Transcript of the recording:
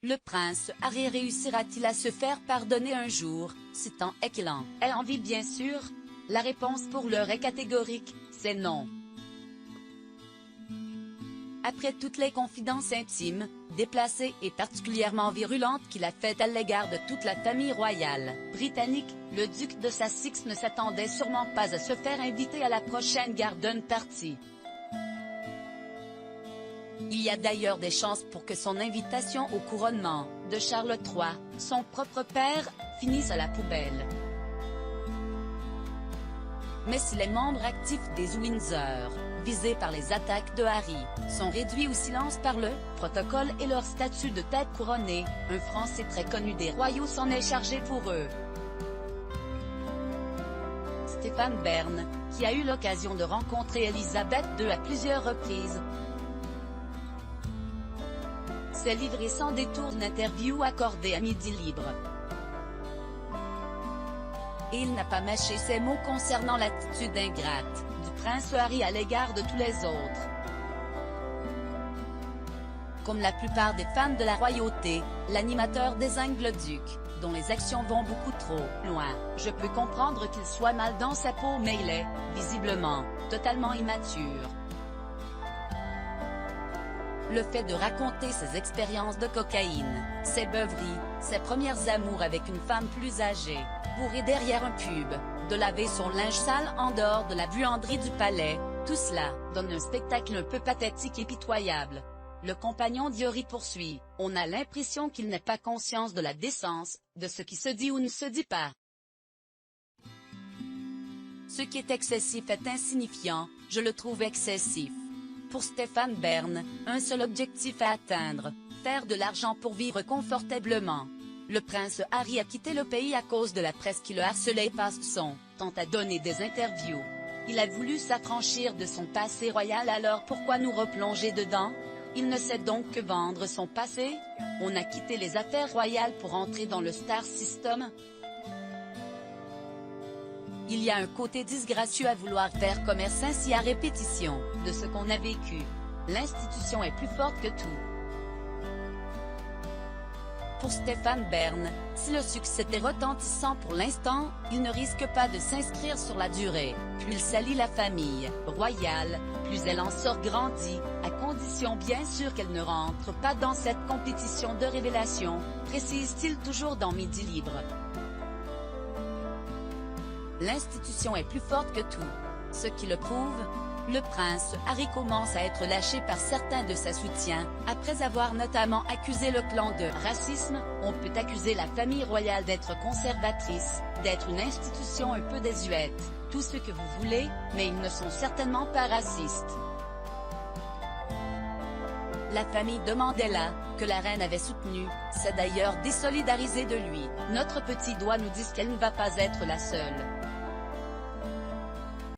Le prince Harry réussira-t-il à se faire pardonner un jour, citant Eklan? Elle en vit bien sûr. La réponse pour l'heure est catégorique, c'est non. Après toutes les confidences intimes, déplacées et particulièrement virulentes qu'il a faites à l'égard de toute la famille royale britannique, le duc de Sussex ne s'attendait sûrement pas à se faire inviter à la prochaine garden party. Il y a d'ailleurs des chances pour que son invitation au couronnement de Charles III, son propre père, finisse à la poubelle. Mais si les membres actifs des Windsor, visés par les attaques de Harry, sont réduits au silence par le protocole et leur statut de tête couronnée, un Français très connu des royaux s'en est chargé pour eux. Stéphane Bern, qui a eu l'occasion de rencontrer Elisabeth II à plusieurs reprises, s'est livré sans détour d'une interview accordée à Midi Libre. Et il n'a pas mâché ses mots concernant l'attitude ingrate du prince Harry à l'égard de tous les autres. Comme la plupart des fans de la royauté, l'animateur désigne le duc, dont les actions vont beaucoup trop loin. Je peux comprendre qu'il soit mal dans sa peau mais il est, visiblement, totalement immature. Le fait de raconter ses expériences de cocaïne, ses beuveries, ses premières amours avec une femme plus âgée, bourrée derrière un pub, de laver son linge sale en dehors de la buanderie du palais, tout cela donne un spectacle un peu pathétique et pitoyable. Le compagnon d'Iori poursuit, on a l'impression qu'il n'a pas conscience de la décence, de ce qui se dit ou ne se dit pas. Ce qui est excessif est insignifiant, je le trouve excessif. Pour Stéphane Bern, un seul objectif à atteindre, faire de l'argent pour vivre confortablement. Le prince Harry a quitté le pays à cause de la presse qui le harcelait et passe son temps à donner des interviews. Il a voulu s'affranchir de son passé royal, alors pourquoi nous replonger dedans? Il ne sait donc que vendre son passé? On a quitté les affaires royales pour entrer dans le star system? Il y a un côté disgracieux à vouloir faire commerce ainsi à répétition de ce qu'on a vécu. L'institution est plus forte que tout. Pour Stéphane Bern, si le succès est retentissant pour l'instant, il ne risque pas de s'inscrire sur la durée. Plus il salit la famille royale, plus elle en sort grandie, à condition bien sûr qu'elle ne rentre pas dans cette compétition de révélation, précise-t-il toujours dans Midi Libre. L'institution est plus forte que tout. Ce qui le prouve, le prince Harry commence à être lâché par certains de ses soutiens, après avoir notamment accusé le clan de racisme. On peut accuser la famille royale d'être conservatrice, d'être une institution un peu désuète, tout ce que vous voulez, mais ils ne sont certainement pas racistes. La famille de Mandela, que la reine avait soutenue, s'est d'ailleurs désolidarisée de lui. Notre petit doigt nous dit qu'elle ne va pas être la seule.